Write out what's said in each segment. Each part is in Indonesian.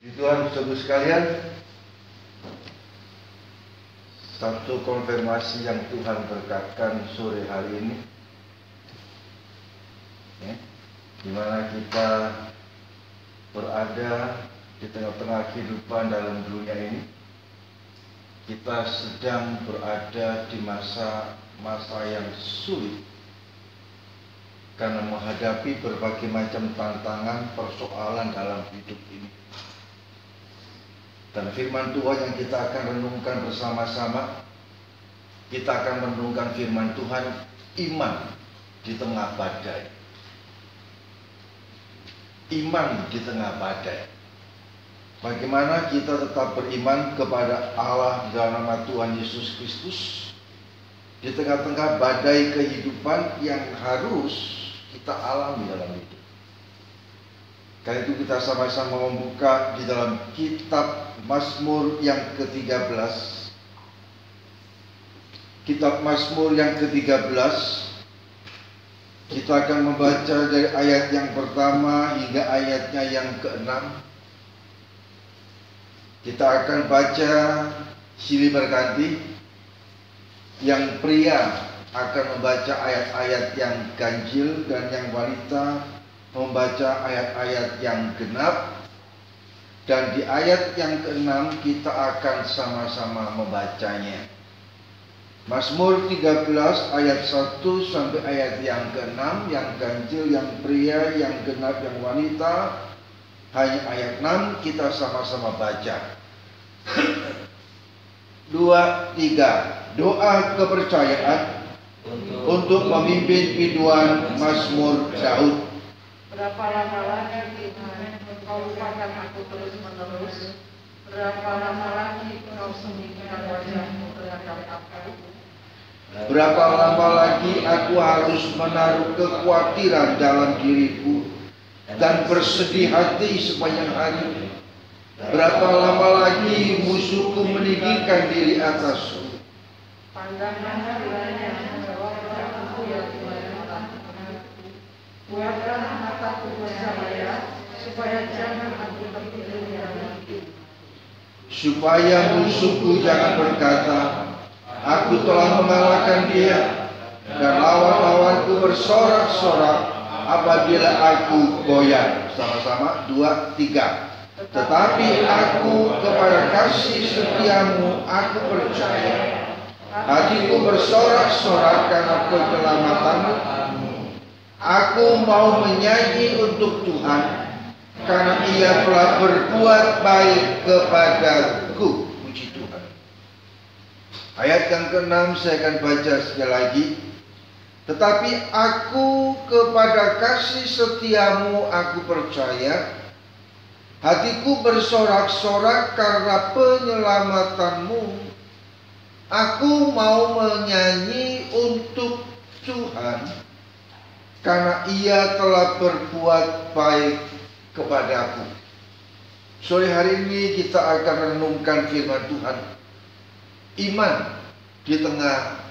Tuhan, saudara sekalian, satu konfirmasi yang Tuhan berkatkan sore hari ini, di mana kita berada di tengah-tengah kehidupan dalam dunia ini. Kita sedang berada di masa yang sulit karena menghadapi berbagai macam tantangan, persoalan dalam hidup ini. Dan firman Tuhan yang kita akan renungkan bersama-sama, kita akan renungkan firman Tuhan, iman di tengah badai. Iman di tengah badai. Bagaimana kita tetap beriman kepada Allah dalam nama Tuhan Yesus Kristus di tengah-tengah badai kehidupan yang harus kita alami dalam hidup. Karena itu kita sama-sama membuka di dalam kitab Mazmur yang ke-13. Kitab Mazmur yang ke-13. Kita akan membaca dari ayat yang pertama hingga ayatnya yang ke-6. Kita akan baca silih berganti. Yang pria akan membaca ayat-ayat yang ganjil dan yang wanita membaca ayat-ayat yang genap. Dan di ayat yang ke-6 kita akan sama-sama membacanya. Mazmur 13 ayat 1 sampai ayat yang ke-6, yang ganjil, yang pria, yang genap, yang wanita. Hanya ayat 6 kita sama-sama baca. 2, 3. Doa kepercayaan untuk memimpin biduan Mazmur Daud. Berapa lama lagi Tuhan Engkau lupakan aku terus menerus? Berapa lama lagi Engkau sembunyikan wajahmu terhadap aku? Berapa lama lagi aku harus menaruh kekhawatiran dalam diriku dan bersedih hati sepanjang hari? Berapa lama lagi musuhku meninggikan diri atasku? Pandanglah kiranya menjawablah aku ya Tuhan Allahku. Buatlah mataku bercahaya supaya jangan aku tertidur yang mati. Supaya musuhku jangan berkata, aku telah mengalahkan dia, dan lawan-lawanku bersorak-sorak apabila aku goyah. Sama-sama 2, 3. Tetapi aku kepada kasih setiamu aku percaya. Hatiku bersorak-sorak karena keselamatanmu. Aku mau menyanyi untuk Tuhan karena Ia telah berbuat baik kepadaku. Puji Tuhan. Ayat yang ke-6 saya akan baca sekali lagi. Tetapi aku kepada kasih setiamu aku percaya. Hatiku bersorak-sorak karena penyelamatanmu. Aku mau menyanyi untuk Tuhan karena Ia telah berbuat baik kepadaku. Sore hari ini kita akan renungkan firman Tuhan. Iman di tengah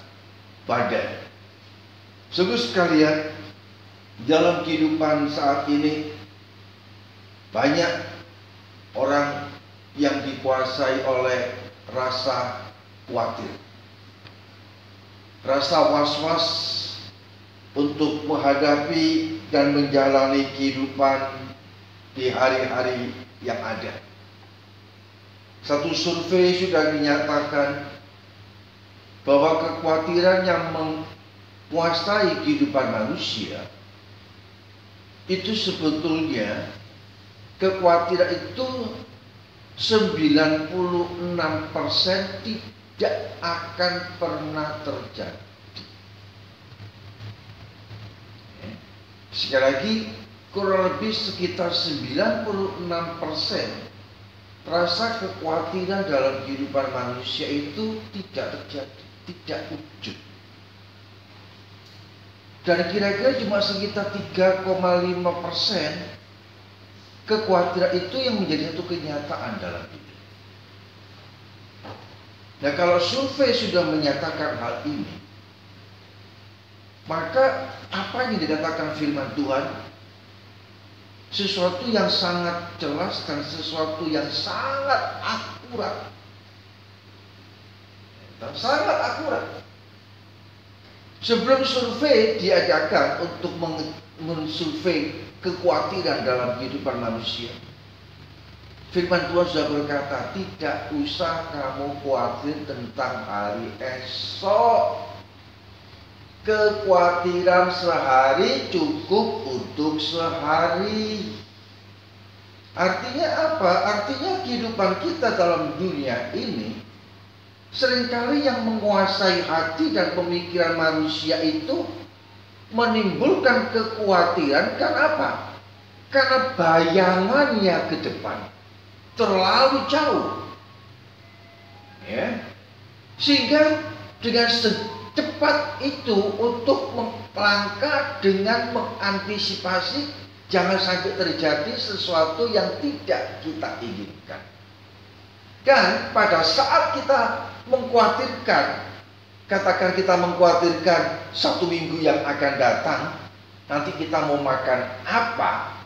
badai. Saudara sekalian, dalam kehidupan saat ini banyak orang yang dikuasai oleh rasa khawatir, rasa was-was untuk menghadapi dan menjalani kehidupan di hari-hari yang ada. Satu survei sudah dinyatakan bahwa kekhawatiran yang menguasai kehidupan manusia itu sebetulnya kekhawatiran itu 96% tidak akan pernah terjadi. Sekali lagi, kurang lebih sekitar 96% rasa kekhawatiran dalam kehidupan manusia itu tidak terjadi, tidak wujud. Dan kira-kira cuma sekitar 3,5% kekhawatiran itu yang menjadi satu kenyataan dalam hidup. Nah, kalau survei sudah menyatakan hal ini, maka apa yang dikatakan firman Tuhan? sesuatu yang sangat jelas dan sesuatu yang sangat akurat. Sangat akurat. Sebelum survei diadakan untuk mensurvei kekhawatiran dalam kehidupan manusia, firman Tuhan sudah berkata, tidak usah kamu khawatir tentang hari esok. Kekhawatiran sehari cukup untuk sehari. Artinya apa? Artinya kehidupan kita dalam dunia ini seringkali yang menguasai hati dan pemikiran manusia itu menimbulkan kekhawatiran. Karena apa? Karena bayangannya ke depan terlalu jauh, ya, sehingga dengan secepat itu untuk melangkah dengan mengantisipasi jangan sampai terjadi sesuatu yang tidak kita inginkan. Dan pada saat kita mengkhawatirkan, katakan kita mengkhawatirkan 1 minggu yang akan datang, nanti kita mau makan apa.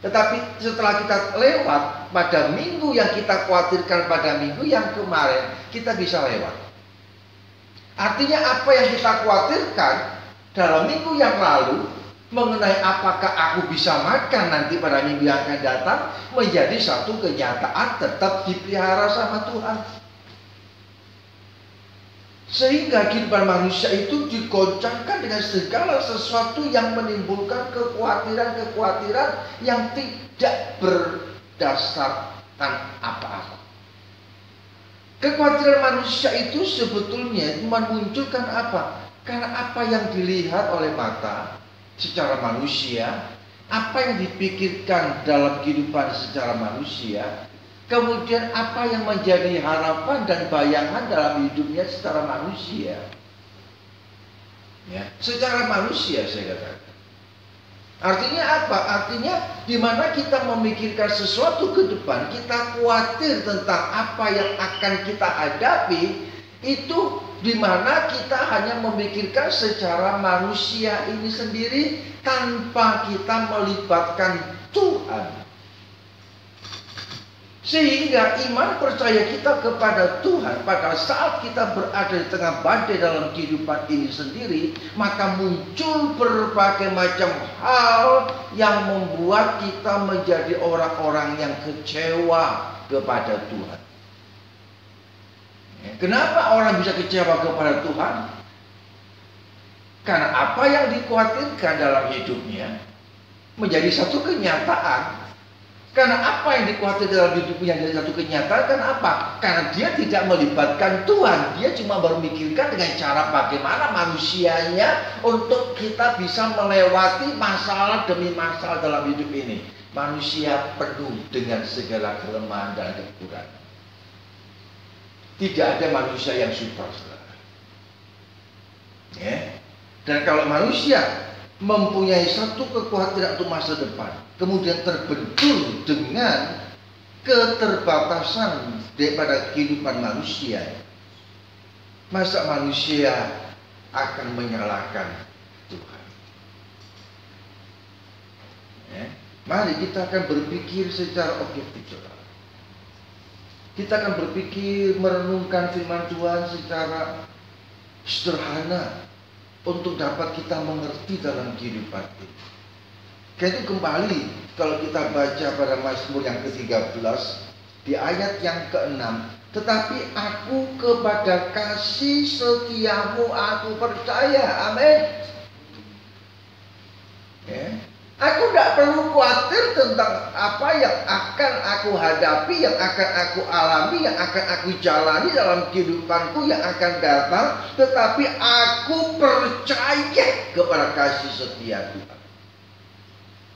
Tetapi setelah kita lewat pada minggu yang kita khawatirkan pada minggu yang kemarin, kita bisa lewat. Artinya apa yang kita khawatirkan dalam minggu yang lalu mengenai apakah aku bisa makan nanti pada minggu yang akan datang menjadi satu kenyataan, tetap dipelihara sama Tuhan. Sehingga kehidupan manusia itu digoncangkan dengan segala sesuatu yang menimbulkan kekhawatiran-kekhawatiran yang tidak berdasarkan apa-apa. Kekhawatiran manusia itu sebetulnya memunculkan apa? Karena apa yang dilihat oleh mata secara manusia, apa yang dipikirkan dalam kehidupan secara manusia, kemudian apa yang menjadi harapan dan bayangan dalam hidupnya secara manusia. Ya, secara manusia saya katakan. Artinya apa? Artinya di mana kita memikirkan sesuatu ke depan, kita khawatir tentang apa yang akan kita hadapi, itu di mana kita hanya memikirkan secara manusia ini sendiri tanpa kita melibatkan Tuhan. Sehingga iman percaya kita kepada Tuhan pada saat kita berada di tengah badai dalam kehidupan ini sendiri, maka muncul berbagai macam hal yang membuat kita menjadi orang-orang yang kecewa kepada Tuhan. Kenapa orang bisa kecewa kepada Tuhan? Karena apa yang dikhawatirkan dalam hidupnya menjadi satu kenyataan. Karena apa yang dikhawatirkan dalam hidupnya menjadi satu kenyataan. Karena apa? Karena dia tidak melibatkan Tuhan. Dia cuma berpikirkan dengan cara bagaimana manusianya untuk kita bisa melewati masalah demi masalah dalam hidup ini. Manusia penuh dengan segala kelemahan dan kekurangan. Tidak ada manusia yang super, saudara. Ya. Dan kalau manusia mempunyai satu kekhawatiran untuk masa depan, kemudian terbentur dengan keterbatasan daripada kehidupan manusia, masa manusia akan menyalahkan Tuhan? Ya. Mari kita akan berpikir secara objektif, saudara. Kita akan berpikir, merenungkan firman Tuhan secara sederhana untuk dapat kita mengerti dalam kehidupan ini. Karena itu kembali kalau kita baca pada Mazmur yang ke-13 di ayat yang ke-6, tetapi aku kepada kasih setiamu aku percaya. Amin. Ya. Aku tidak perlu khawatir tentang apa yang akan aku hadapi, yang akan aku alami, yang akan aku jalani dalam kehidupanku yang akan datang. Tetapi aku percaya kepada kasih setia Tuhan.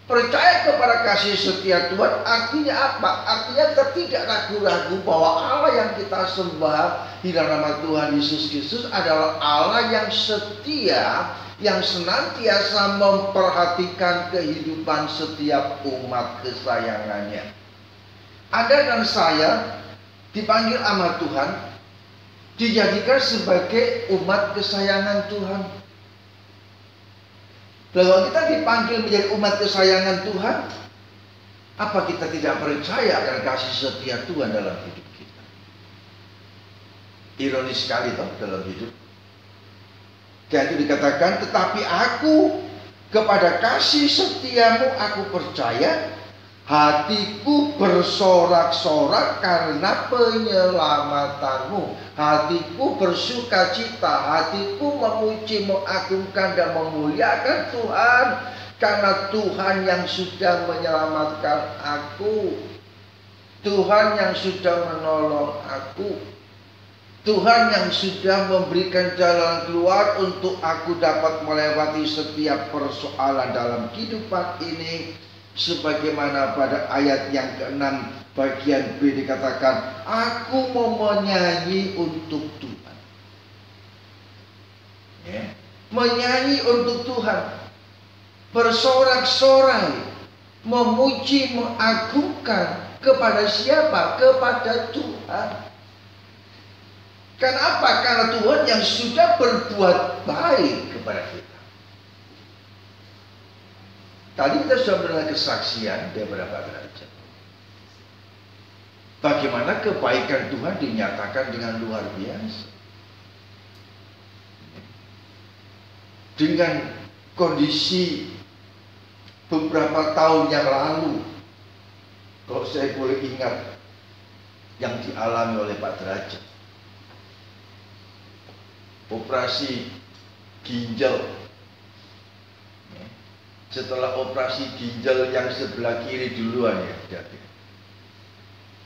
Percaya kepada kasih setia Tuhan artinya apa? Artinya kita tidak ragu-ragu bahwa Allah yang kita sembah di dalam nama Tuhan Yesus Kristus adalah Allah yang setia, yang senantiasa memperhatikan kehidupan setiap umat kesayangannya. Anda dan saya dipanggil sama Tuhan, dijadikan sebagai umat kesayangan Tuhan. Kalau kita dipanggil menjadi umat kesayangan Tuhan, Apa kita tidak percaya akan kasih setia Tuhan dalam hidup kita? Ironis sekali toh dalam hidup. Jadi dikatakan, tetapi aku kepada kasih setiamu aku percaya, hatiku bersorak-sorak karena penyelamatanmu. Hatiku bersuka cita, hatiku memuji, mengagungkan dan memuliakan Tuhan. Karena Tuhan yang sudah menyelamatkan aku, Tuhan yang sudah menolong aku, Tuhan yang sudah memberikan jalan keluar untuk aku dapat melewati setiap persoalan dalam kehidupan ini. Sebagaimana pada ayat yang ke-6 bagian B dikatakan, aku mau menyanyi untuk Tuhan. Ya. Menyanyi untuk Tuhan, bersorak-sorai, memuji, mengagungkan kepada siapa? Kepada Tuhan. Kenapa? Karena Tuhan yang sudah berbuat baik kepada kita. Tadi kita sudah mendengar kesaksian daripada Pak Derajat. Bagaimana kebaikan Tuhan dinyatakan dengan luar biasa. Dengan kondisi beberapa tahun yang lalu, kalau saya boleh ingat, yang dialami oleh Pak Derajat, operasi ginjal. Setelah operasi ginjal yang sebelah kiri duluan ya,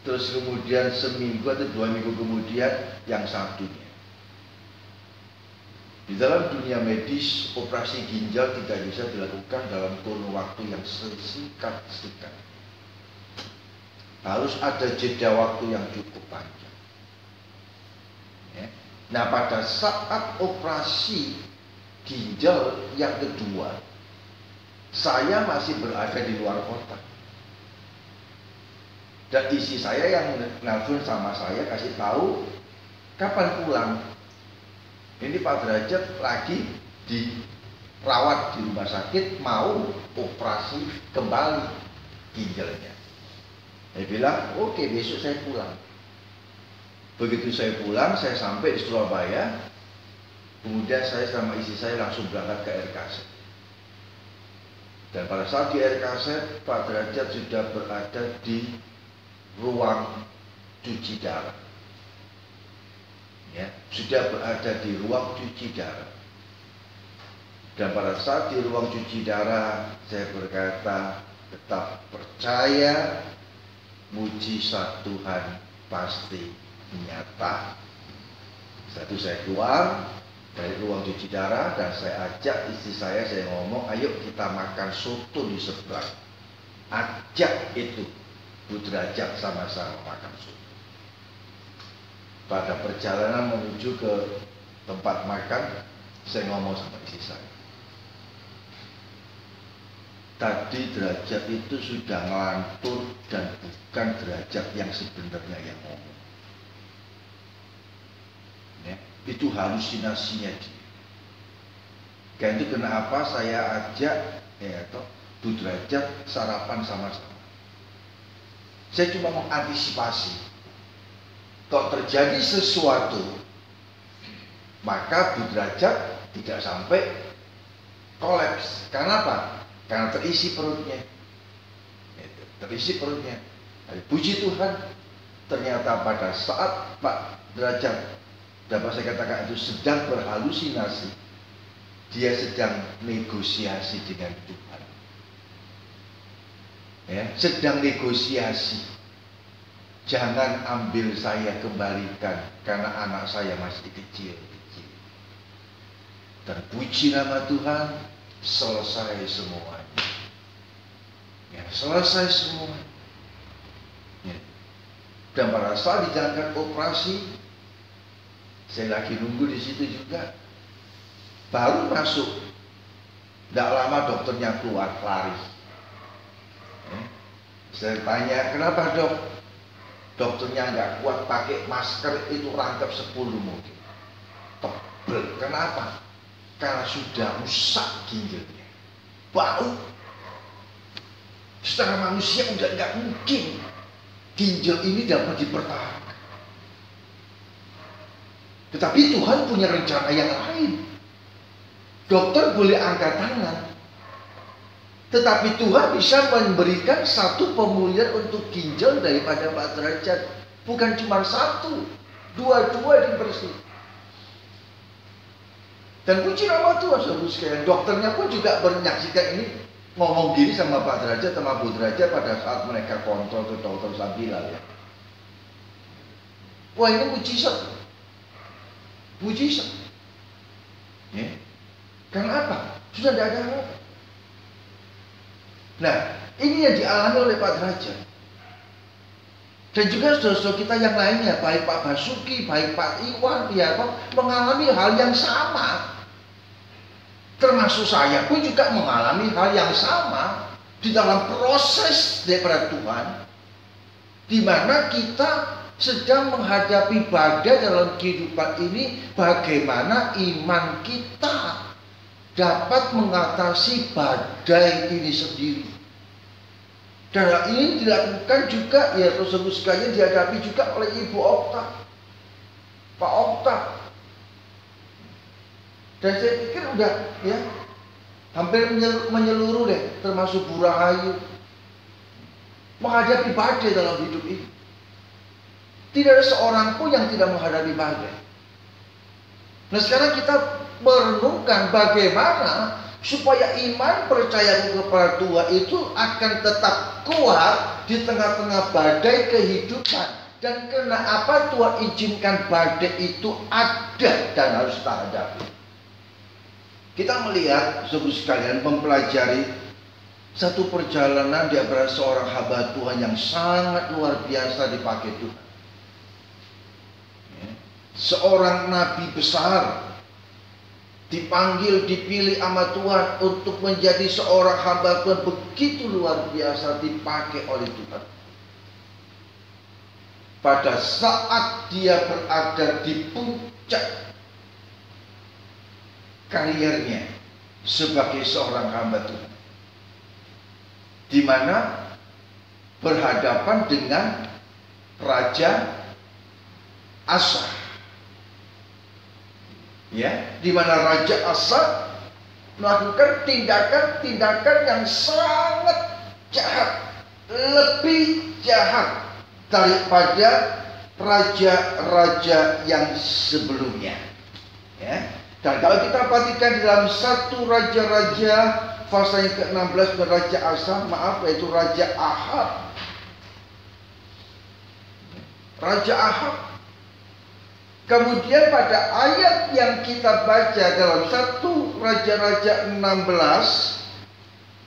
terus kemudian seminggu atau 2 minggu kemudian yang satunya. Di dalam dunia medis, operasi ginjal tidak bisa dilakukan dalam kurun waktu yang singkat-singkat. Harus ada jeda waktu yang cukup panjang. Ya. Nah, pada saat operasi ginjal yang kedua, saya masih berada di luar kota. Dan isi saya yang nelfon sama saya kasih tahu kapan pulang. Ini Pak Derajat lagi dirawat di rumah sakit, mau operasi kembali ginjalnya. Saya bilang, oke, besok saya pulang. Begitu saya pulang, saya sampai di Surabaya. Kemudian saya sama istri saya langsung berangkat ke RKZ. Dan pada saat di RKZ, Pak Derajat sudah berada di ruang cuci darah. Ya, sudah berada di ruang cuci darah. Dan pada saat di ruang cuci darah, saya berkata, tetap percaya, mujizat Tuhan pasti nyata. Satu, saya keluar dari ruang cuci darah dan saya ajak istri saya ngomong, ayo kita makan soto di seberang. Ajak itu Bu Derajat sama-sama makan soto. Pada perjalanan menuju ke tempat makan, saya ngomong sama istri saya, tadi Derajat itu sudah ngelantur dan bukan Derajat yang sebenarnya yang ngomong. Ya, itu halusinasinya dia. Karena itu kenapa saya ajak Bu Derajat sarapan sama-sama. Saya cuma mengantisipasi kalau terjadi sesuatu, maka Bu Derajat tidak sampai kolaps. Karena apa? Karena terisi perutnya. Terisi perutnya. Puji Tuhan, ternyata pada saat Pak Derajat, dapat saya katakan itu sedang berhalusinasi, dia sedang negosiasi dengan Tuhan. Ya, sedang negosiasi. Jangan ambil saya kembalikan karena anak saya masih kecil. Dan puji nama Tuhan, selesai semuanya. Ya, selesai semuanya. Ya. Dan pada saat dijalankan operasi, saya lagi nunggu di situ juga. Baru masuk, tidak lama dokternya keluar lari. Ya. Saya tanya, kenapa dok? Dokternya nggak kuat pakai masker itu rangkap 10 mungkin. Tebel. Kenapa? Karena sudah rusak ginjalnya. Bau. Secara manusia udah nggak mungkin ginjal ini dapat dipertahankan. Tetapi Tuhan punya rencana yang lain. Dokter boleh angkat tangan, tetapi Tuhan bisa memberikan satu pemulihan untuk ginjal daripada Pak Derajat. Bukan cuma satu, dua-dua dibersih. Dan puji nama Tuhan, saudara sekalian. Dokternya pun juga menyaksikan ini, ngomong gini sama Pak Derajat sama Bu Derajat pada saat mereka kontrol ke dokter Sabila ya. Wah, ini mujizat. Mujizat. Ya. Karena apa? Sudah tidak ada harapan. Nah, ini yang dialami oleh Pak Derajat. Dan juga saudara-saudara kita yang lainnya, baik Pak Basuki, baik Pak Iwan, ya, mengalami hal yang sama. Termasuk saya pun juga mengalami hal yang sama di dalam proses daripada Tuhan, di mana kita sedang menghadapi badai dalam kehidupan ini. Bagaimana iman kita dapat mengatasi badai ini sendiri. Dan hal ini dilakukan juga, ya tersebut sekalian, dihadapi juga oleh Ibu Okta, Pak Okta. Dan saya pikir udah ya hampir menyeluruh deh, termasuk Bu Rahayu, menghadapi badai dalam hidup ini. Tidak ada seorang pun yang tidak menghadapi badai. Nah, sekarang kita merenungkan bagaimana supaya iman percaya kepada Tuhan itu akan tetap kuat di tengah-tengah badai kehidupan. Dan kenapa Tuhan izinkan badai itu ada dan harus kita hadapi. Kita melihat, saudara sekalian, mempelajari satu perjalanan di antara seorang hamba Tuhan yang sangat luar biasa dipakai Tuhan. Seorang nabi besar dipanggil, dipilih sama Tuhan untuk menjadi seorang hamba Tuhan, begitu luar biasa dipakai oleh Tuhan. Pada saat dia berada di puncak kariernya sebagai seorang hamba Tuhan, di mana berhadapan dengan Raja Asa, ya, di mana Raja Asa melakukan tindakan-tindakan yang sangat jahat, lebih jahat daripada raja-raja yang sebelumnya, ya. Dan kalau kita perhatikan dalam satu Raja-Raja pasal yang ke-16 Raja Asa, yaitu Raja Ahab. Raja Ahab. Kemudian pada ayat yang kita baca dalam satu Raja-Raja 16,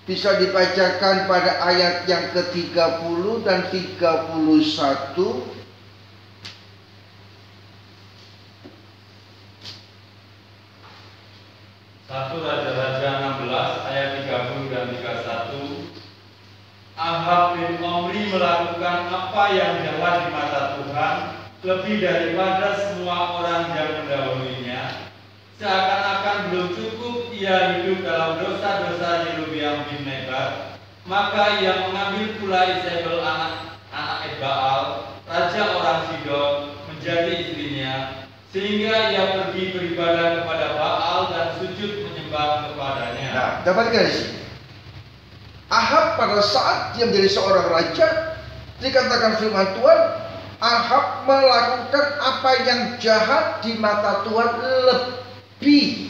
bisa dibacakan pada ayat yang ke-30 dan 31. Satu Raja-Raja 16 ayat 30 dan 31. Ahab bin Omri melakukan apa yang jahat di mata Tuhan, lebih daripada semua orang yang mendahulunya. Seakan-akan belum cukup ia hidup dalam dosa-dosa Yerobeam bin Nebat, maka ia mengambil pula Isabel anak Baal, raja orang Sidon, menjadi istrinya, sehingga ia pergi beribadah kepada Baal dan sujud menyembah kepadanya. Nah, dapatkan di sini. Ahab pada saat dia menjadi seorang raja, dikatakan firman Tuhan, Ahab melakukan apa yang jahat di mata Tuhan lebih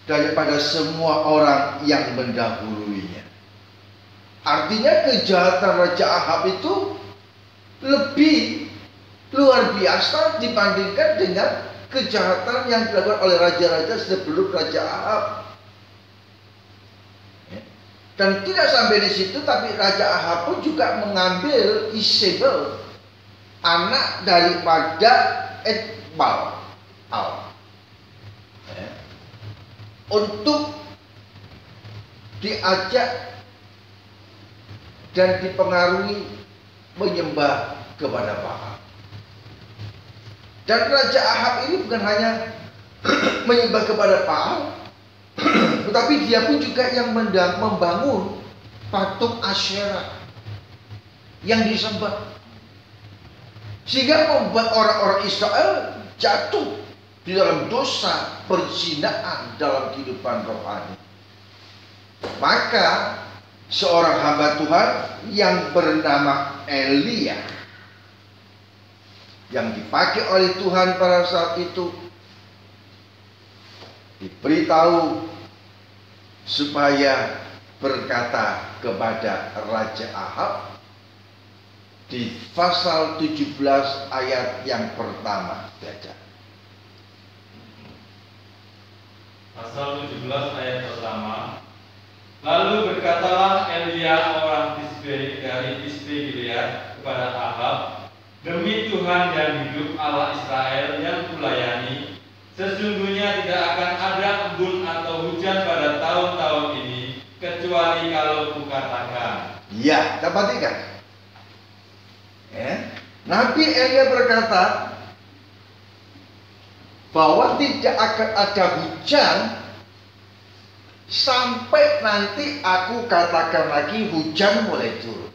daripada semua orang yang mendahulunya. Artinya kejahatan Raja Ahab itu lebih luar biasa dibandingkan dengan kejahatan yang dilakukan oleh raja-raja sebelum Raja Ahab. Dan tidak sampai di situ, tapi Raja Ahab pun juga mengambil Isabel, anak daripada Etbal, untuk diajak dan dipengaruhi menyembah kepada Baal. Dan Raja Ahab ini bukan hanya menyembah kepada Baal, tetapi dia pun juga yang membangun patung Asyera yang disembah, sehingga membuat orang-orang Israel jatuh di dalam dosa perzinahan dalam kehidupan rohani. Maka seorang hamba Tuhan yang bernama Elia, yang dipakai oleh Tuhan pada saat itu, diberitahu supaya berkata kepada Raja Ahab di pasal 17 ayat yang pertama. Baca. Pasal 17 ayat pertama. Lalu berkatalah Elia orang Tisbe dari Tisbe Gilead kepada Ahab, demi Tuhan yang hidup, Allah Israel yang kulayani, sesungguhnya tidak akan ada embun atau hujan pada tahun-tahun ini, kecuali kalau kukatakan. Ya, dapat ikan. Nabi Elia berkata bahwa tidak akan ada hujan sampai nanti aku katakan lagi hujan mulai turun.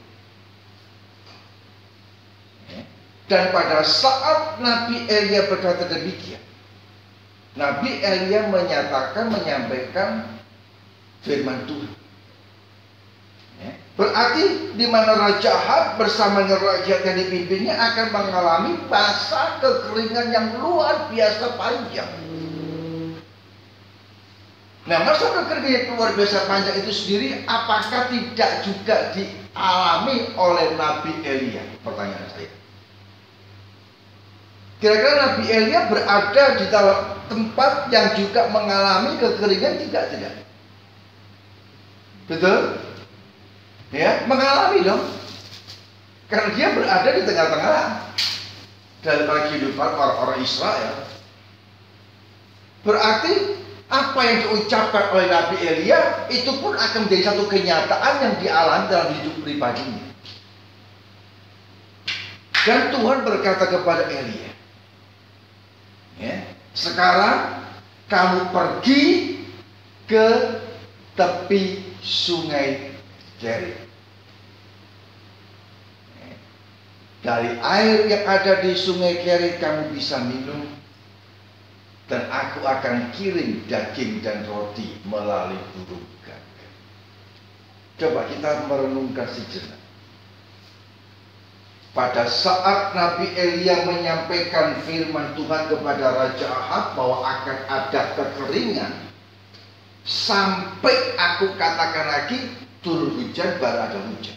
Dan pada saat Nabi Elia berkata demikian, Nabi Elia menyampaikan firman Tuhan. Berarti di mana Raja Ahab bersama rakyat yang dipimpinnya akan mengalami masa kekeringan yang luar biasa panjang. Nah, masa kekeringan yang luar biasa panjang itu sendiri apakah tidak juga dialami oleh Nabi Elia? Pertanyaan saya. Kira-kira Nabi Elia berada di dalam tempat yang juga mengalami kekeringan tidak? Betul? Ya, mengalami dong. Karena dia berada di tengah-tengah dalam kehidupan orang-orang Israel. Berarti apa yang diucapkan oleh Nabi Elia itu pun akan menjadi satu kenyataan yang dialami dalam hidup pribadinya. Dan Tuhan berkata kepada Elia, ya, sekarang kamu pergi ke tepi sungai Kerit. Dari air yang ada di sungai Kerit kamu bisa minum, dan aku akan kirim daging dan roti melalui burung gagak. Coba kita merenungkan sejenak. Pada saat Nabi Elia menyampaikan firman Tuhan kepada Raja Ahab bahwa akan ada kekeringan, sampai aku katakan lagi turun hujan, baru ada hujan.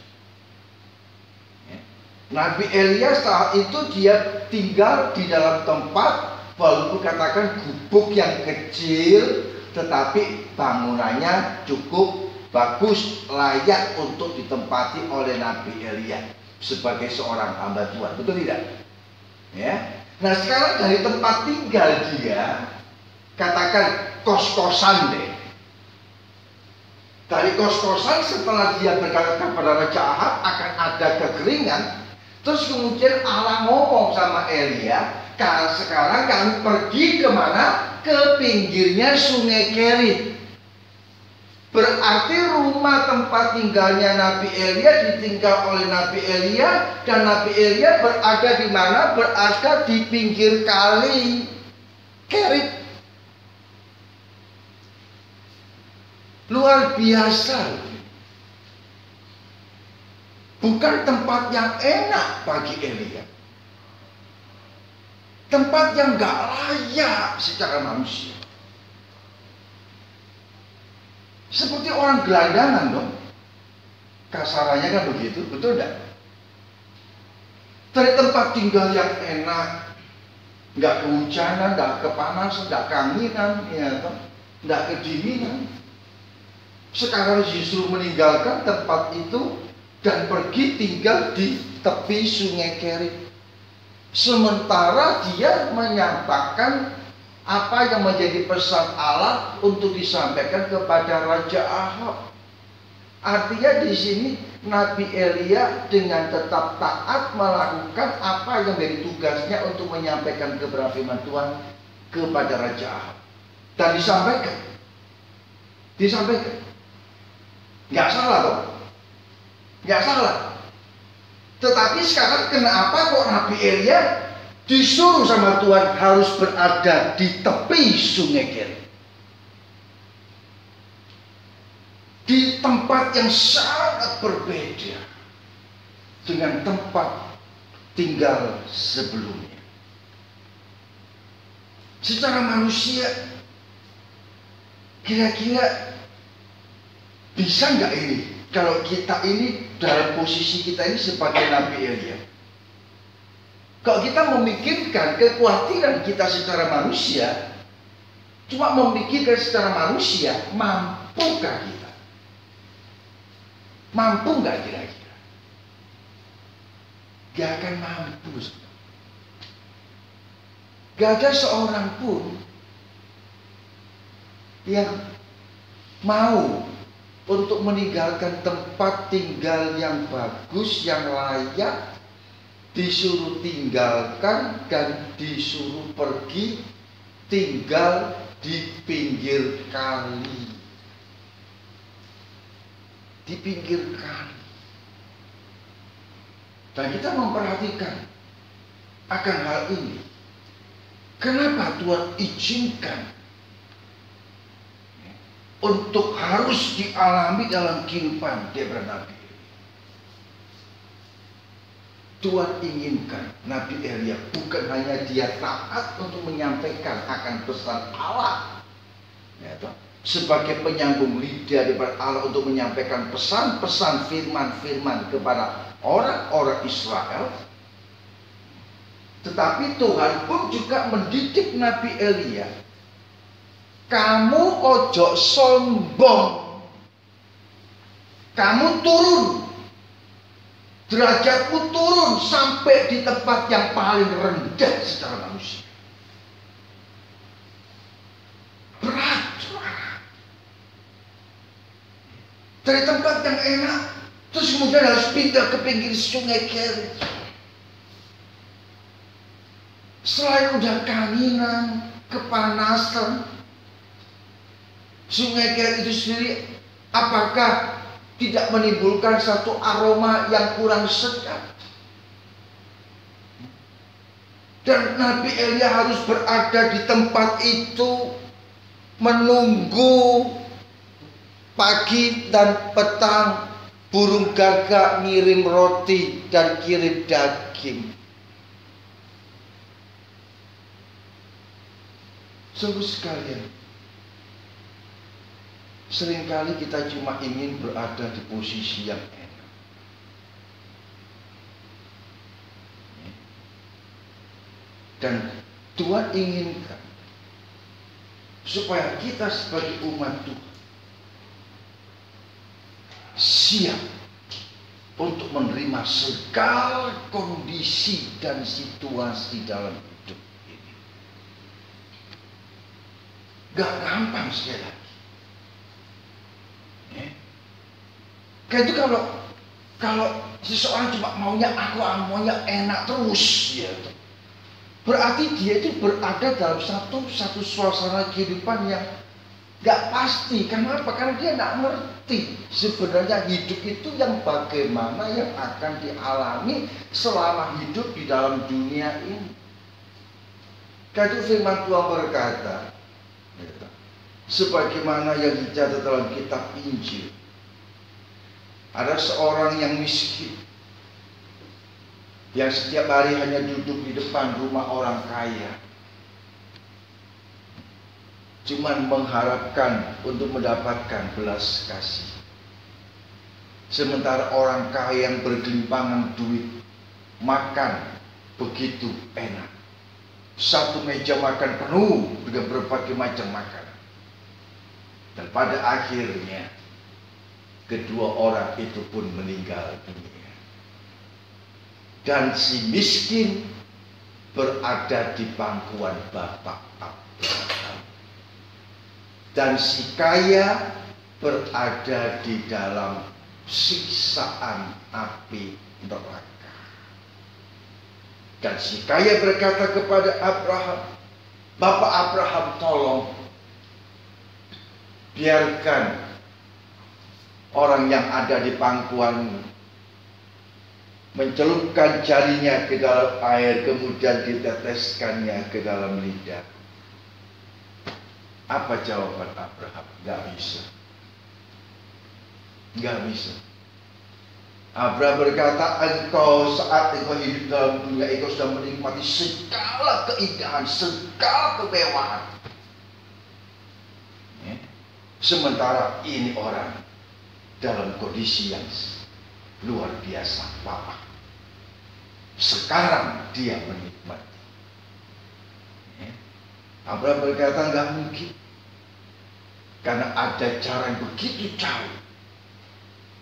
Nabi Elia saat itu dia tinggal di dalam tempat, walaupun katakan gubuk yang kecil, tetapi bangunannya cukup bagus, layak untuk ditempati oleh Nabi Elia sebagai seorang hamba Tuhan. Betul tidak? Ya. Nah, sekarang dari tempat tinggal dia, katakan kos-kosan deh. Dari kos-kosan setelah dia berkata kepada Raja Ahab akan ada kekeringan, terus kemudian Allah ngomong sama Elia, sekarang kamu pergi kemana? Ke pinggirnya sungai Kerit. Berarti rumah tempat tinggalnya Nabi Elia ditinggal oleh Nabi Elia, dan Nabi Elia berada di mana? Berada di pinggir kali Kerit. Luar biasa. Bukan tempat yang enak bagi Elia. Tempat yang gak layak secara manusia. Seperti orang gelandangan dong. Kasarannya kan begitu, betul tidak? Dari tempat tinggal yang enak, gak kehujanan, gak kepanasan, gak keanginan, ya, gak kedinginan. Sekarang justru meninggalkan tempat itu dan pergi tinggal di tepi sungai Kerit. Sementara dia menyampaikan apa yang menjadi pesan Allah untuk disampaikan kepada Raja Ahab. Artinya di sini Nabi Elia dengan tetap taat melakukan apa yang menjadi tugasnya untuk menyampaikan kebenaran firman Tuhan kepada Raja Ahab. Dan disampaikan. Nggak salah toh. nggak salah. Tetapi sekarang kenapa kok Nabi Elia disuruh sama Tuhan harus berada di tepi sungai Kerit? Di tempat yang sangat berbeda dengan tempat tinggal sebelumnya. Secara manusia, kira-kira bisa nggak ini kalau kita ini dalam posisi kita ini sebagai Nabi Elia? Kalau kita memikirkan kekhawatiran kita secara manusia, cuma memikirkan secara manusia, mampukah kita? Mampu nggak kira-kira? Gak akan mampu. Gak ada seorang pun yang mau untuk meninggalkan tempat tinggal yang bagus, yang layak, disuruh tinggalkan dan disuruh pergi tinggal di pinggir kali. Di pinggir kali. Dan kita memperhatikan akan hal ini. Kenapa Tuhan izinkan untuk harus dialami dalam kehidupan Deborah Nabi? Tuhan inginkan Nabi Elia bukan hanya dia taat untuk menyampaikan akan pesan Allah, ya, sebagai penyambung lidah daripada Allah untuk menyampaikan pesan-pesan firman-firman kepada orang-orang Israel, tetapi Tuhan pun juga mendidik Nabi Elia. Kamu ojo sombong, kamu turun, derajatmu turun sampai di tempat yang paling rendah secara manusia. Berat. Dari tempat yang enak, terus kemudian harus pindah ke pinggir sungai Kerit. Selain udah kanginan, kepanasan, sungai Kerit itu sendiri apakah tidak menimbulkan satu aroma yang kurang sedap? Dan Nabi Elia harus berada di tempat itu menunggu pagi dan petang burung gagak ngirim roti dan kirim daging. Sungguh sekalian, seringkali kita cuma ingin berada di posisi yang enak. Dan Tuhan inginkan supaya kita sebagai umat Tuhan siap untuk menerima segala kondisi dan situasi dalam hidup ini. Gak gampang sekali lagi. Kayak itu kalau seseorang cuma maunya maunya enak terus, ya, berarti dia itu berada dalam satu suasana kehidupan yang gak pasti. Kenapa? Karena dia gak ngerti sebenarnya hidup itu yang bagaimana yang akan dialami selama hidup di dalam dunia ini. Karena itu firman Tuhan berkata, sebagaimana yang dicatat dalam kitab Injil, ada seorang yang miskin yang setiap hari hanya duduk di depan rumah orang kaya, cuman mengharapkan untuk mendapatkan belas kasih. Sementara orang kaya yang bergelimpangan duit makan begitu enak, satu meja makan penuh dengan berbagai macam makanan. Dan pada akhirnya kedua orang itu pun meninggal dunia. Dan si miskin berada di pangkuan Bapak Abraham. Dan si kaya berada di dalam siksaan api neraka. Dan si kaya berkata kepada Abraham, Bapak Abraham, tolong biarkan orang yang ada di pangkuan mencelupkan jarinya ke dalam air, kemudian diteteskannya ke dalam lidah. Apa jawaban Abraham? Gak bisa. Gak bisa. Abraham berkata, engkau saat engkau hidup dalam dunia, engkau sudah menikmati segala keindahan, segala kemewahan. Sementara ini orang dalam kondisi yang luar biasa, Papa. Sekarang dia menikmati. Abraham berkata, enggak mungkin. Karena ada cara yang begitu jauh.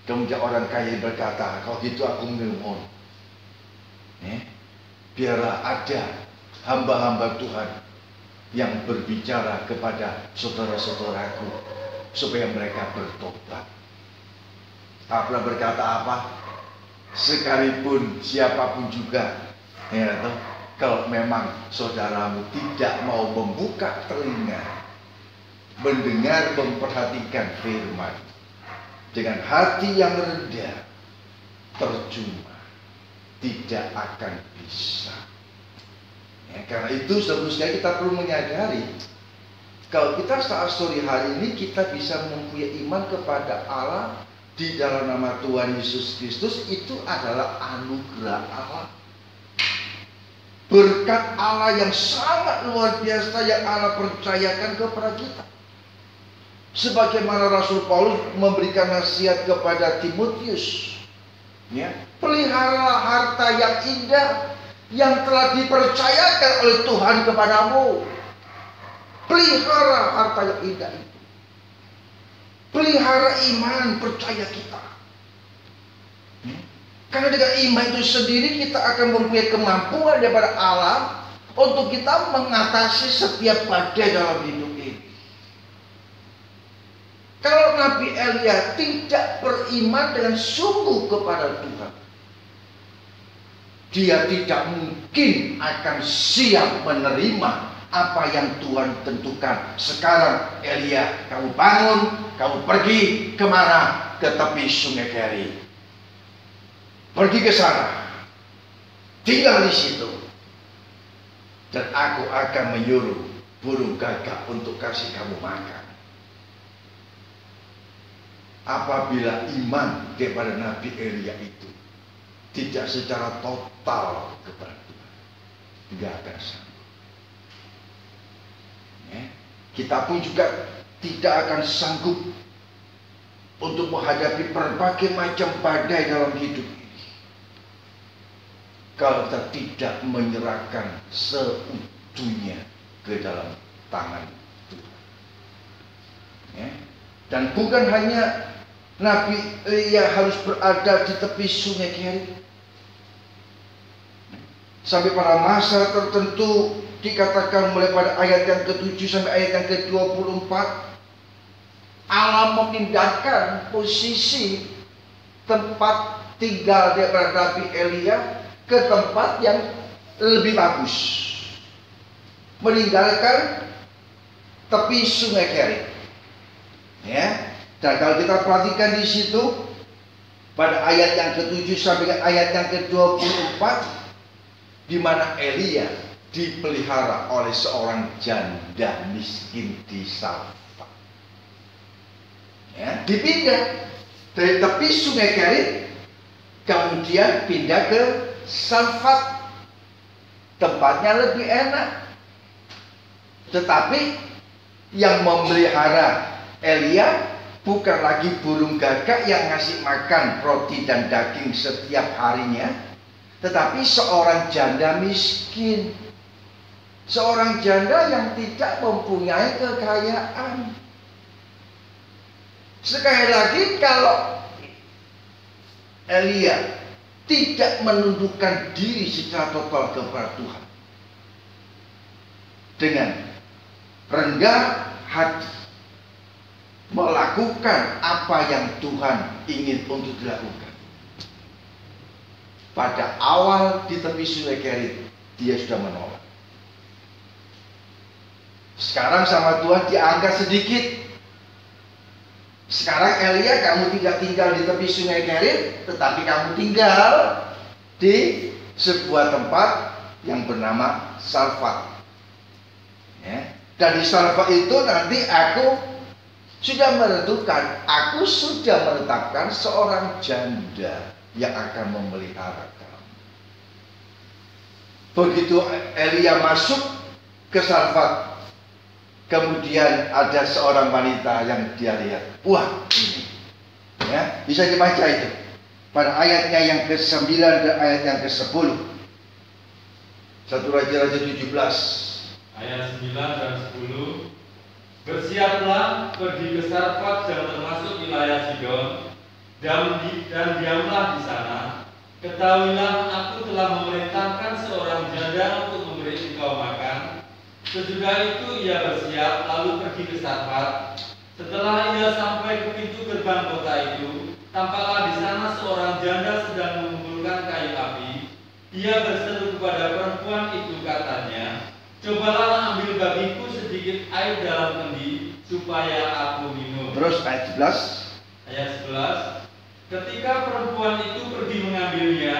Kemudian orang kaya berkata, kalau gitu aku mohon, biarlah ada hamba-hamba Tuhan yang berbicara kepada saudara-saudaraku supaya mereka bertobat. Abraham berkata apa? Sekalipun siapapun juga, kalau memang saudaramu tidak mau membuka telinga, mendengar, memperhatikan firman dengan hati yang rendah, percuma, tidak akan bisa. Karena itu seharusnya kita perlu menyadari, kalau kita saat sore hari ini kita bisa mempunyai iman kepada Allah di dalam nama Tuhan Yesus Kristus, itu adalah anugerah Allah, berkat Allah yang sangat luar biasa yang Allah percayakan kepada kita. Sebagaimana Rasul Paulus memberikan nasihat kepada Timotius, peliharalah harta yang indah yang telah dipercayakan oleh Tuhan kepadamu. Pelihara harta yang indah itu. Pelihara iman, percaya kita. Karena dengan iman itu sendiri kita akan mempunyai kemampuan daripada Allah untuk kita mengatasi setiap badai dalam hidup ini. Kalau Nabi Elia tidak beriman dengan sungguh kepada Tuhan, dia tidak mungkin akan siap menerima apa yang Tuhan tentukan. Sekarang Elia, kamu bangun, kamu pergi kemana? Ke tepi sungai Keri. Pergi ke sana, tinggal di situ, dan aku akan menyuruh burung gagak untuk kasih kamu makan. Apabila iman kepada Nabi Elia itu tidak secara total kepada Tuhan, tidak akan sanggup. Kita pun juga tidak akan sanggup untuk menghadapi berbagai macam badai dalam hidup ini kalau kita tidak menyerahkan seutuhnya ke dalam tangan Tuhan. Dan bukan hanya Nabi Elia harus berada di tepi sungai Keri. Sampai pada masa tertentu dikatakan mulai pada ayat yang ke-7 sampai ayat yang ke-24, Allah memindahkan posisi tempat tinggal daripada Nabi Elia ke tempat yang lebih bagus, meninggalkan tepi sungai Keri. Dan kalau kita perhatikan di situ pada ayat yang ke-7 sampai ayat yang ke-24, di mana Elia dipelihara oleh seorang janda miskin di Sarfat. Dipindah dari tepi sungai Keri, kemudian pindah ke Sarfat. Tempatnya lebih enak. Tetapi yang memelihara Elia bukan lagi burung gagak yang ngasih makan roti dan daging setiap harinya, tetapi seorang janda miskin. Seorang janda yang tidak mempunyai kekayaan. Sekali lagi, kalau Elia tidak menundukkan diri secara total kepada Tuhan, dengan rendah hati melakukan apa yang Tuhan ingin untuk dilakukan, pada awal di tepi sungai Keri dia sudah menolak. Sekarang sama Tuhan diangkat sedikit. Sekarang Elia, kamu tidak tinggal di tepi sungai Keri, tetapi kamu tinggal di sebuah tempat yang bernama Sarfat. Ya. Dan di Sarfat itu nanti aku sudah menentukan, aku sudah menetapkan seorang janda yang akan memelihara kamu. Begitu Elia masuk ke Sarfat, kemudian ada seorang wanita yang dia lihat. Wah, ini. Ya, bisa dibaca itu. Pada ayatnya yang ke-9 dan ayat yang ke-10. 1 Raja-Raja 17. Ayat 9 dan 10. Bersiaplah, pergi ke Sarfat yang termasuk wilayah Sidon, dan diamlah di sana. Ketahuilah, aku telah memerintahkan seorang janda untuk memberi engkau makan. Sesudah itu ia bersiap, lalu pergi ke Sarfat. Setelah ia sampai ke pintu gerbang kota itu, tampaklah di sana seorang janda sedang mengumpulkan kayu api. Ia berseru kepada perempuan itu, katanya, cobalah ambil bagiku sedikit air dalam kendi, supaya aku minum. Terus ayat 11. Ayat 11. Ketika perempuan itu pergi mengambilnya,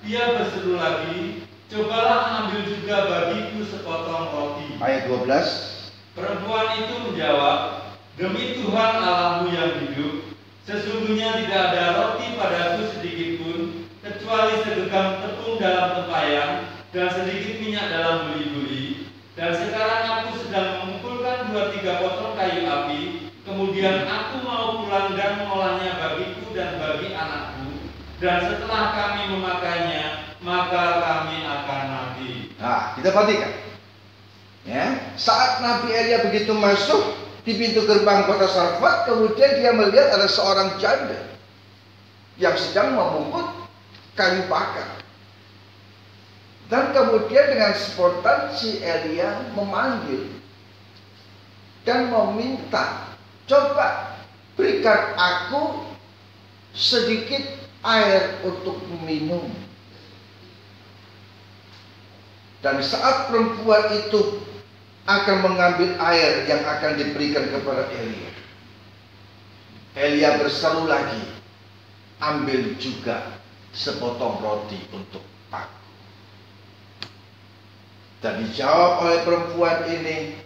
ia berseru lagi, cobalah ambil juga bagiku sepotong roti. Ayat 12. Perempuan itu menjawab, demi Tuhan Allahmu yang hidup, sesungguhnya tidak ada roti padaku sedikit pun, kecuali segenggam tepung dalam tempayan dan sedikit minyak dalam buli-buli. Dan sekarang aku sedang mengumpulkan 2-3 potong kayu api. Kemudian aku mau pulang dan mengolahnya bagiku dan bagi anakku. Dan setelah kami memakannya, maka kami akan mati. Nah, kita perhatikan. Ya, saat Nabi Elia begitu masuk di pintu gerbang kota Sarfat, kemudian dia melihat ada seorang janda yang sedang memungut kayu bakar. Dan kemudian dengan spontan si Elia memanggil dan meminta, coba berikan aku sedikit air untuk minum. Dan saat perempuan itu akan mengambil air yang akan diberikan kepada Elia, Elia berseru lagi, ambil juga sepotong roti untuk aku. Dan dijawab oleh perempuan ini,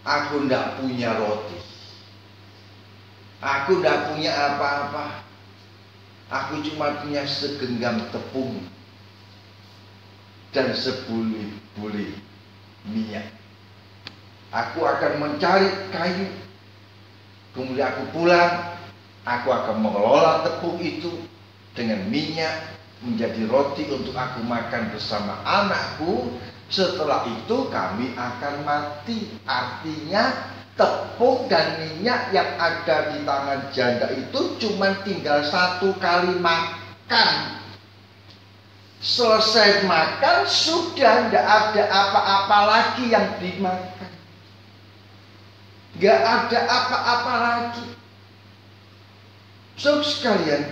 aku tidak punya roti, aku tidak punya apa-apa, aku cuma punya segenggam tepung dan sebuli-buli minyak. Aku akan mencari kayu, kemudian aku pulang, aku akan mengelola tepung itu dengan minyak menjadi roti untuk aku makan bersama anakku. Setelah itu kami akan mati. Artinya tepung dan minyak yang ada di tangan janda itu cuma tinggal 1 kali makan. Selesai makan sudah tidak ada apa-apa lagi yang dimakan. Gak ada apa-apa lagi. Saudara sekalian,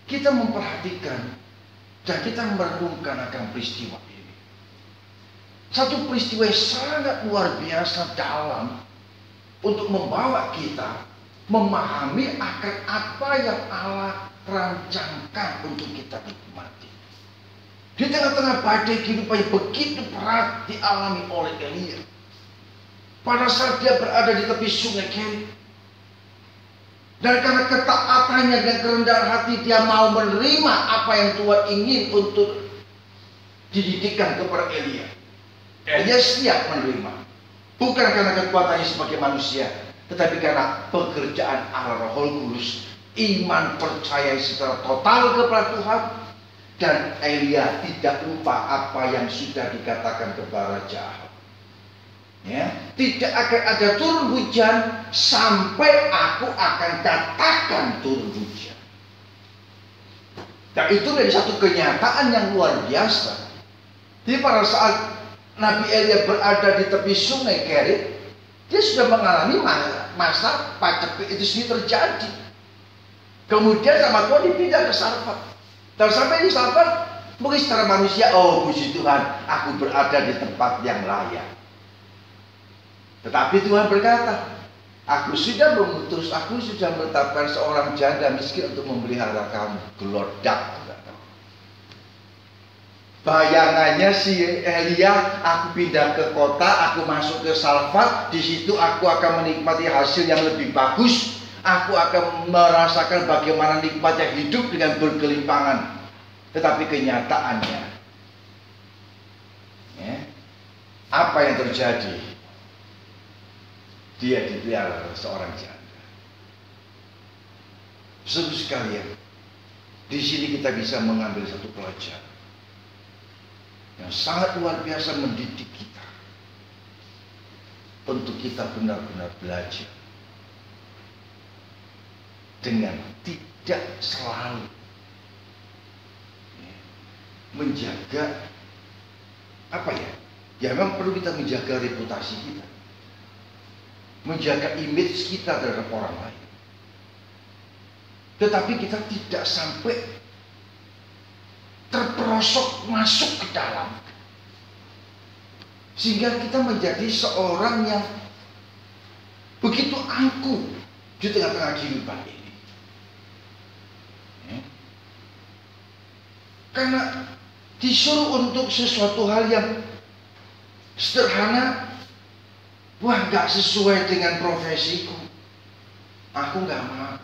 kita memperhatikan dan kita merenungkan akan peristiwa ini. Satu peristiwa yang sangat luar biasa dalam untuk membawa kita memahami akan apa yang Allah rancangkan untuk kita nikmati. Di tengah-tengah badai kehidupan yang begitu berat dialami oleh Elia, pada saat dia berada di tepi sungai Kerit, dan karena ketaatannya dan kerendahan hati, dia mau menerima apa yang Tuhan ingin untuk dididikkan kepada Elia. Elia siap menerima, bukan karena kekuatannya sebagai manusia, tetapi karena pekerjaan Allah Roh Kudus, iman percaya secara total kepada Tuhan. Dan Elia tidak lupa apa yang sudah dikatakan kepada Raja Ahab. Ya, tidak akan ada turun hujan sampai aku akan katakan turun hujan. Dan itu dari satu kenyataan yang luar biasa. Jadi pada saat Nabi Elia berada di tepi sungai Kerit, dia sudah mengalami masa paceklik itu sendiri terjadi. Kemudian sama Tuhan dipindah ke Sarfat. Dan sampai di Sarfat, mungkin secara manusia, oh puji Tuhan, aku berada di tempat yang layak. Tetapi Tuhan berkata, aku sudah menetapkan seorang janda miskin untuk memelihara kamu. Gelodak. Bayangannya si Elia, aku pindah ke kota, aku masuk ke Sarfat, di situ aku akan menikmati hasil yang lebih bagus. Aku akan merasakan bagaimana nikmatnya hidup dengan bergelimpangan. Tetapi kenyataannya, ya, apa yang terjadi? Dia dipelihara oleh seorang janda. Saudara sekalian, di sini kita bisa mengambil satu pelajaran yang sangat luar biasa mendidik kita untuk kita benar-benar belajar dengan tidak selalu menjaga apa ya? Ya memang perlu kita menjaga reputasi kita, menjaga image kita terhadap orang lain. Tetapi kita tidak sampai terperosok masuk ke dalam, sehingga kita menjadi seorang yang begitu angkuh di tengah-tengah kehidupan ini. Karena disuruh untuk sesuatu hal yang sederhana, wah nggak sesuai dengan profesiku, aku nggak mau.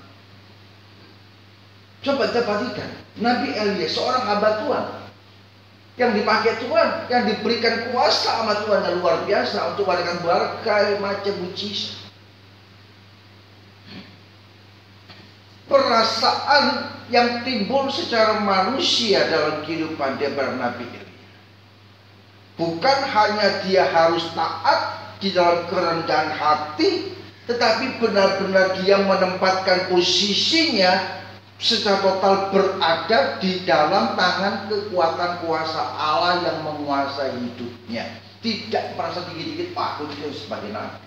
Coba kita perhatikan, Nabi Elia seorang hamba Tuhan yang dipakai Tuhan, yang diberikan kuasa sama Tuhan yang luar biasa untuk melakukan berbagai macam mujizat. Perasaan yang timbul secara manusia dalam kehidupan daripada Nabi Elia, bukan hanya dia harus taat di dalam kerendahan hati, tetapi benar-benar dia menempatkan posisinya secara total berada di dalam tangan kekuatan kuasa Allah yang menguasai hidupnya. Tidak merasa dikit-dikit takut dia sebagai nabi,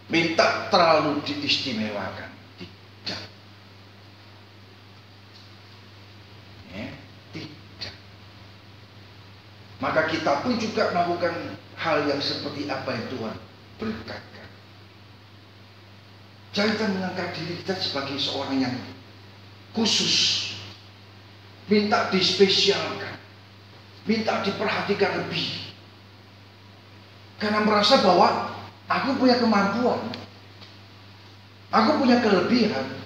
minta terlalu diistimewakan. Tidak, ya, tidak. Maka kita pun juga melakukan hal yang seperti apa yang Tuhan berkata. Jangan kita mengangkat diri kita sebagai seorang yang khusus, minta dispesialkan, minta diperhatikan lebih, karena merasa bahwa aku punya kemampuan, aku punya kelebihan.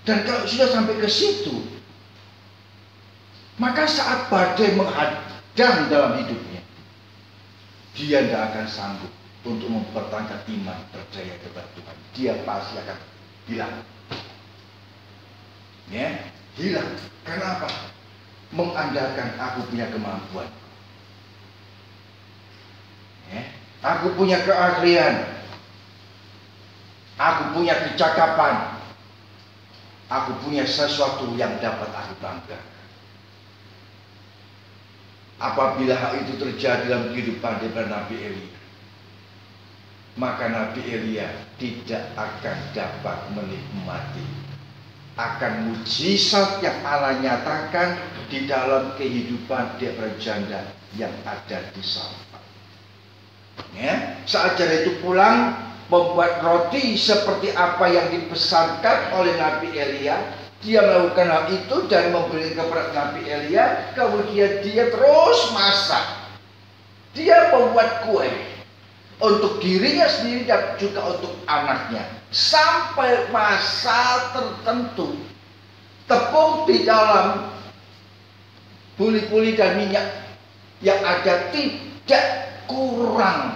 Dan kalau sudah sampai ke situ, maka saat badai menghadang dalam hidupnya, dia tidak akan sanggup untuk mempertahankan iman percaya kepada Tuhan. Dia pasti akan hilang. Ya, hilang. Karena apa? Mengandalkan aku punya kemampuan. Ya, aku punya keahlian. Aku punya kecakapan. Aku punya sesuatu yang dapat aku banggakan. Apabila hal itu terjadi dalam kehidupan daripada Nabi Elia, maka Nabi Elia tidak akan dapat menikmati akan mujizat yang Allah nyatakan di dalam kehidupan daripada janda yang ada di Sarfat. Ya, saat janda itu pulang membuat roti seperti apa yang dipesankan oleh Nabi Elia, dia melakukan hal itu dan memberikan kepada Nabi Elia. Kemudian dia terus masak, dia membuat kue untuk dirinya sendiri dan juga untuk anaknya. Sampai masa tertentu, tepung di dalam buli-buli dan minyak yang ada tidak kurang,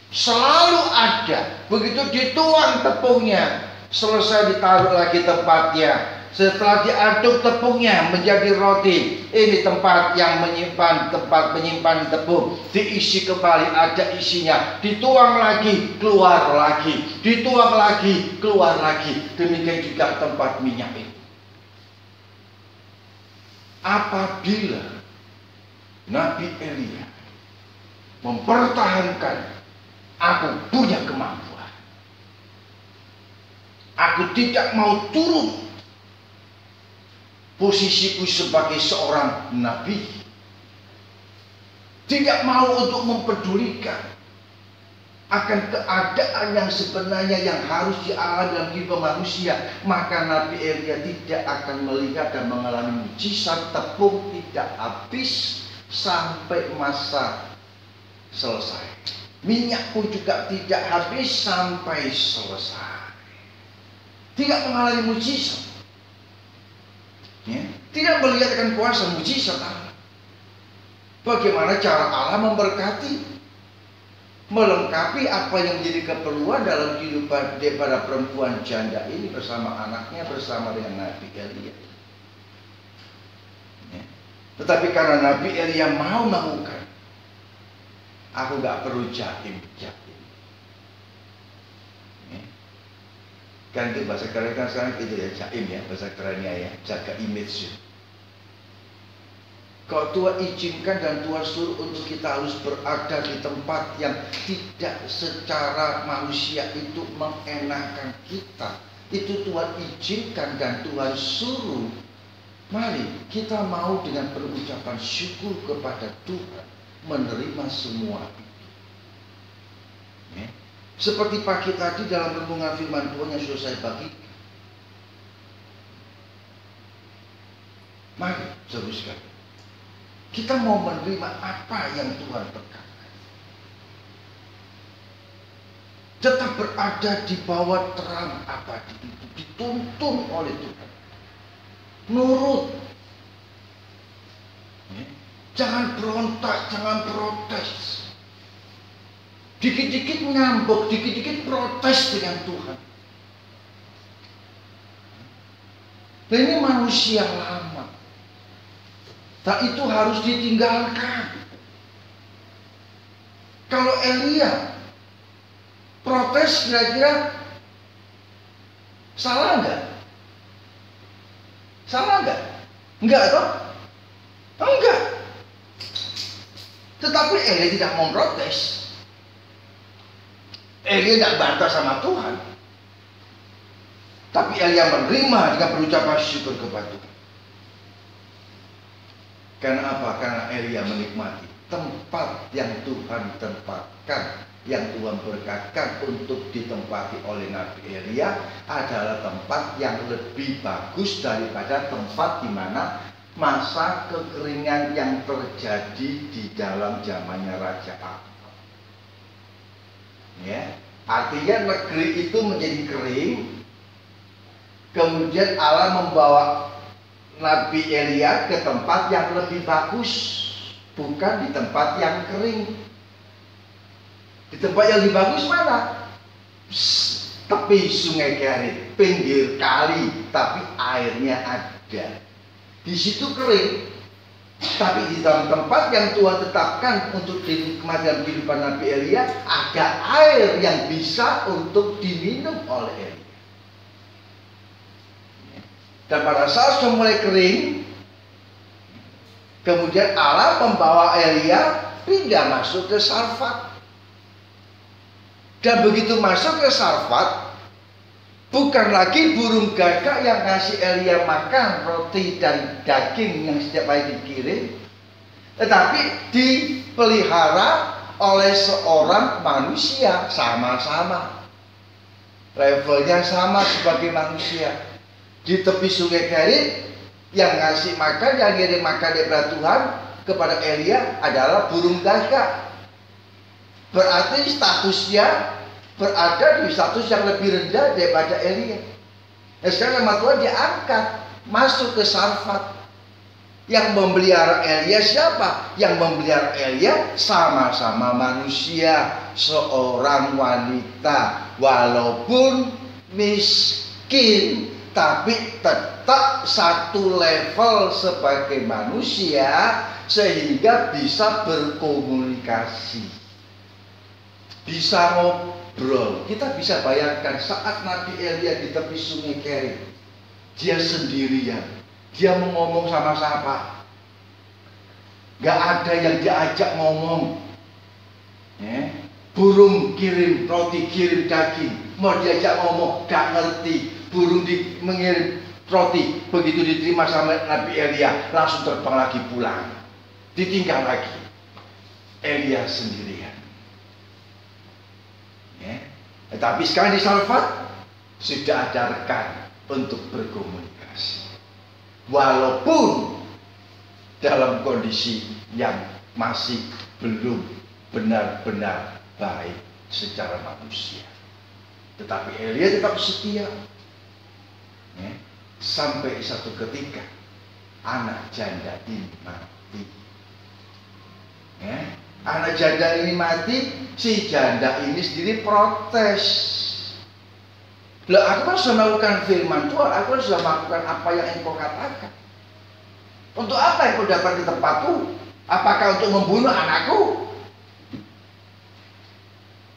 selalu ada. Begitu dituang tepungnya, selesai ditaruh lagi tempatnya. Setelah diaduk tepungnya menjadi roti, ini tempat yang menyimpan, tempat menyimpan tepung. Diisi kembali, ada isinya. Dituang lagi, keluar lagi. Dituang lagi, keluar lagi. Demikian juga tempat minyak itu. Apabila Nabi Elia mempertahankan, aku punya kemampuan, aku tidak mau turun posisiku sebagai seorang nabi, tidak mau untuk mempedulikan akan keadaan yang sebenarnya yang harus dialami dalam kehidupan manusia, maka Nabi Elia tidak akan melihat dan mengalami mujizat tepung tidak habis sampai masa selesai. Minyak pun juga tidak habis sampai selesai. Tidak mengalami mujizat. Ya. Tidak melihat akan kuasa mujizat Allah. Bagaimana cara Allah memberkati, melengkapi apa yang menjadi keperluan dalam kehidupan daripada perempuan janda ini bersama anaknya, bersama dengan Nabi Elia. Ya. Tetapi karena Nabi Elia mau melakukan, aku gak perlu jaim. Ya. Kan itu bahasa keren kan sekarang itu ya, jaim ya, bahasa kerennya ya, jaga image. Kalau Tuhan izinkan dan Tuhan suruh untuk kita harus berada di tempat yang tidak secara manusia itu mengenakan kita, itu Tuhan izinkan dan Tuhan suruh, mari kita mau dengan berucapan syukur kepada Tuhan menerima semua itu. Ya. Seperti pagi tadi dalam renungan firman Tuhan yang sudah saya bagikan. Mari teruskan. Kita mau menerima apa yang Tuhan berkata. Tetap berada di bawah terang abadi itu, dituntun oleh Tuhan. Nurut. Jangan berontak, jangan protes. Dikit-dikit ngambek, dikit-dikit protes dengan Tuhan. Dan ini manusia lama. Tak itu harus ditinggalkan. Kalau Elia protes kira-kira salah enggak? Salah enggak? Enggak toh? Enggak. Tetapi Elia tidak mau protes. Elia tidak bantah sama Tuhan. Tapi Elia menerima dengan berucapan syukur kepada Tuhan. Karena apa? Karena Elia menikmati tempat yang Tuhan tempatkan, yang Tuhan berkatkan untuk ditempati oleh Nabi Elia adalah tempat yang lebih bagus daripada tempat di mana masa kekeringan yang terjadi di dalam zamannya Raja Ahab. Ya, artinya negeri itu menjadi kering. Kemudian Allah membawa Nabi Elia ke tempat yang lebih bagus, bukan di tempat yang kering. Di tempat yang lebih bagus mana? Tepi sungai Kerit, pinggir kali, tapi airnya ada. Di situ kering, tapi di dalam tempat yang Tuhan tetapkan untuk dinikmati dalam kehidupan Nabi Elia, ada air yang bisa untuk diminum oleh Elia. Dan pada saat sudah mulai kering, kemudian Allah membawa Elia pindah masuk ke Sarfat. Dan begitu masuk ke Sarfat, bukan lagi burung gagak yang ngasih Elia makan roti dan daging yang setiap hari dikirim, tetapi dipelihara oleh seorang manusia, sama-sama levelnya sama sebagai manusia. Di tepi sungai Kerit, yang ngasih makan, yang ngirim makan daripada Tuhan kepada Elia adalah burung gagak. Berarti statusnya berada di status yang lebih rendah daripada Elia. Nah, sekarang sama Tuhan diangkat masuk ke Sarfat. Yang memelihara Elia siapa? Yang memelihara Elia sama-sama manusia, seorang wanita, walaupun miskin, tapi tetap satu level sebagai manusia sehingga bisa berkomunikasi, bisa ngobrol. Kita bisa bayangkan saat Nabi Elia di tepi sungai Kerit, dia sendirian, dia mau ngomong sama siapa? Gak ada yang diajak ngomong. Burung kirim roti, kirim daging, mau diajak ngomong gak ngerti. Burung mengirim roti, begitu diterima sama Nabi Elia, langsung terbang lagi pulang. Ditinggal lagi Elia sendirian. Tetapi sekarang di Salvat sudah ada rekan untuk berkomunikasi. Walaupun dalam kondisi yang masih belum benar-benar baik secara manusia. Tetapi Elia tetap setia. Sampai satu ketika anak janda ini mati. Anak janda ini mati, si janda ini sendiri protes. Lah, aku kan sudah melakukan firman Tuhan, aku kan sudah melakukan apa yang engkau katakan. Untuk apa engkau datang di tempatku? Apakah untuk membunuh anakku?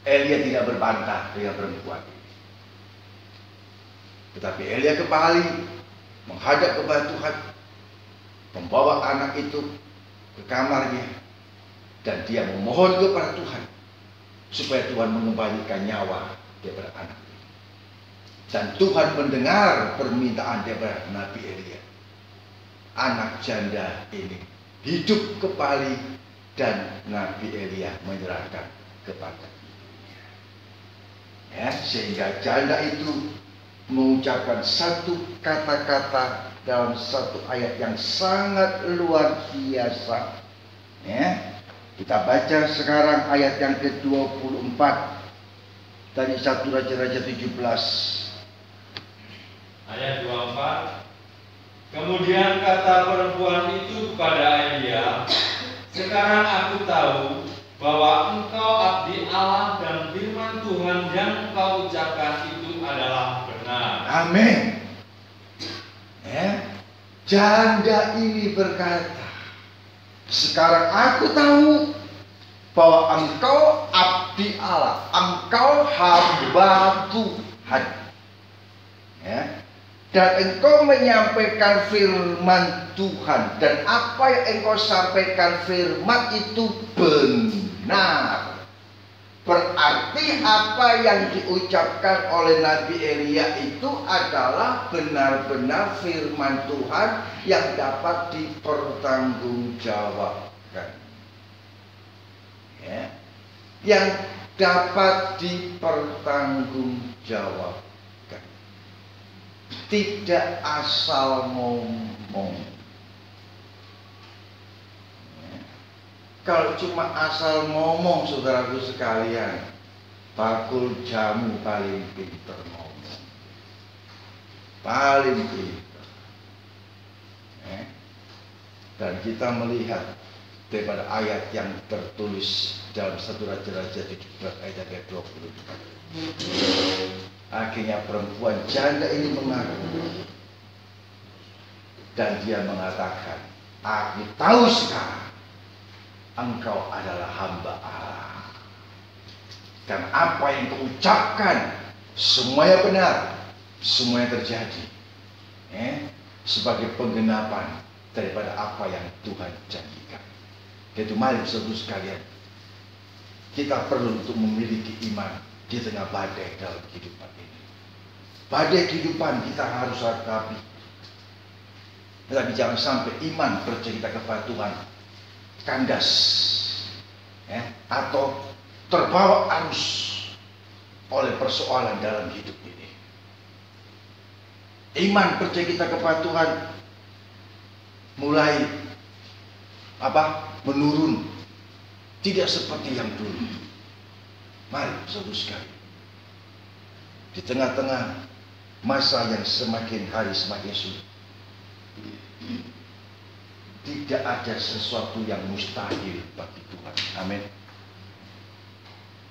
Elia tidak berbantah dengan perempuan ini. Tetapi Elia kembali menghadap kepada Tuhan, membawa anak itu ke kamarnya, dan dia memohon kepada Tuhan supaya Tuhan mengembalikan nyawa daripada anak itu. Dan Tuhan mendengar permintaan daripada Nabi Elia. Anak janda ini hidup kembali dan Nabi Elia menyerahkan kepada ibunya. Sehingga janda itu mengucapkan satu kata-kata dalam satu ayat yang sangat luar biasa. Kita baca sekarang ayat yang ke-24 dari 1 Raja-Raja 17. Ayat 24. Kemudian kata perempuan itu kepada Elia, sekarang aku tahu bahwa engkau abdi Allah dan firman Tuhan yang engkau ucapkan itu adalah benar. Amin. Janda ini berkata, sekarang aku tahu bahwa engkau abdi Allah, engkau hamba Tuhan. Dan engkau menyampaikan firman Tuhan, dan apa yang engkau sampaikan firman itu benar. Berarti apa yang diucapkan oleh Nabi Elia itu adalah benar-benar firman Tuhan yang dapat dipertanggungjawabkan. Yang dapat dipertanggungjawabkan. Tidak asal ngomong. Kalau cuma asal ngomong, saudaraku sekalian, bakul jamu paling pintar ngomong, paling pintar. Dan kita melihat daripada ayat yang tertulis dalam 1 Raja-Raja 17 ayat 24. Akhirnya perempuan janda ini mengaku, dan dia mengatakan, aku tahu sekarang engkau adalah hamba Allah, dan apa yang kau ucapkan semuanya benar, semuanya terjadi, sebagai penggenapan daripada apa yang Tuhan janjikan. Jadi mari saudara sekalian, kita perlu untuk memiliki iman di tengah badai dalam kehidupan ini. Badai kehidupan kita harus hadapi. Tetapi jangan sampai iman percaya kita kepada Tuhan kandas, atau terbawa arus oleh persoalan dalam hidup ini. Iman percaya kita kepada Tuhan mulai menurun, tidak seperti yang dulu. Mari saudara sekalian, di tengah-tengah masa yang semakin hari semakin sulit, tidak ada sesuatu yang mustahil bagi Tuhan. Amin.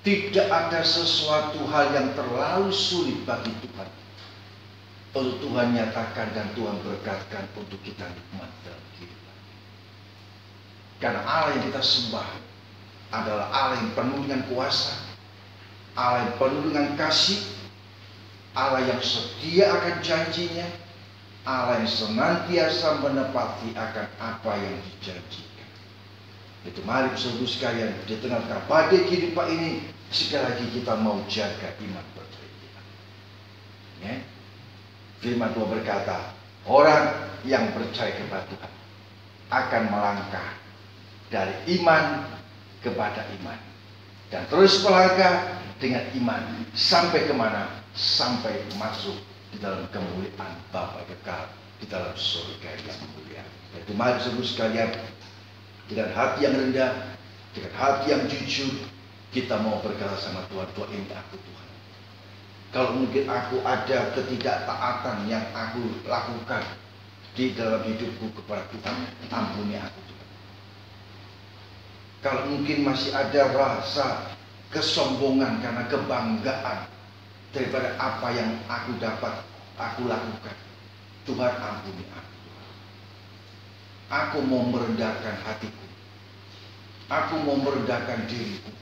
Tidak ada sesuatu hal yang terlalu sulit bagi Tuhan untuk Tuhan nyatakan dan Tuhan berkatkan untuk kita nikmat dalam kehidupan. Karena Allah yang kita sembah adalah Allah yang penuh dengan kuasa, Allah yang penuh dengan kasih, Allah yang setia akan janjinya, Allah yang senantiasa menepati akan apa yang dijanjikan. Itu mari saudara sekalian, di tengah-tengah badai kehidupan ini, sekali lagi kita mau jaga iman percaya kita. Firman Tuhan berkata, orang yang percaya kepada Tuhan akan melangkah dari iman kepada iman, dan terus melangkah dengan iman. Sampai kemana? Sampai masuk di dalam kemuliaan Bapa kekal di dalam surga yang mulia. Jadi mari saudara sekalian, dengan hati yang rendah, dengan hati yang jujur, kita mau berkata sama Tuhan, Tuhan ini aku Tuhan. Kalau mungkin aku ada ketidaktaatan yang aku lakukan di dalam hidupku kepada Tuhan, ampuni aku Tuhan. Kalau mungkin masih ada rasa kesombongan karena kebanggaan daripada apa yang aku dapat, aku lakukan, Tuhan ampuni aku. Aku mau merendahkan hatiku. Aku mau merendahkan diriku.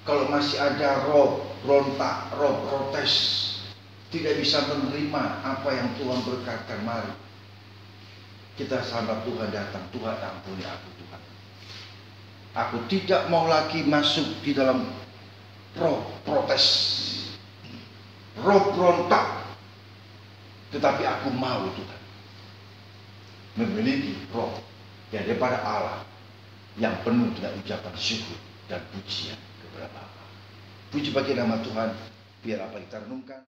Kalau masih ada roh rontak, roh protes, tidak bisa menerima apa yang Tuhan berkatkan, mari kita sama Tuhan datang. Tuhan ampuni aku Tuhan. Aku tidak mau lagi masuk di dalam roh protes, roh berontak. Tetapi aku mau Tuhan memiliki roh yang daripada Allah yang penuh dengan ucapan syukur dan pujian kepada Bapa. Puji bagi nama Tuhan, biar apa kita renungkan.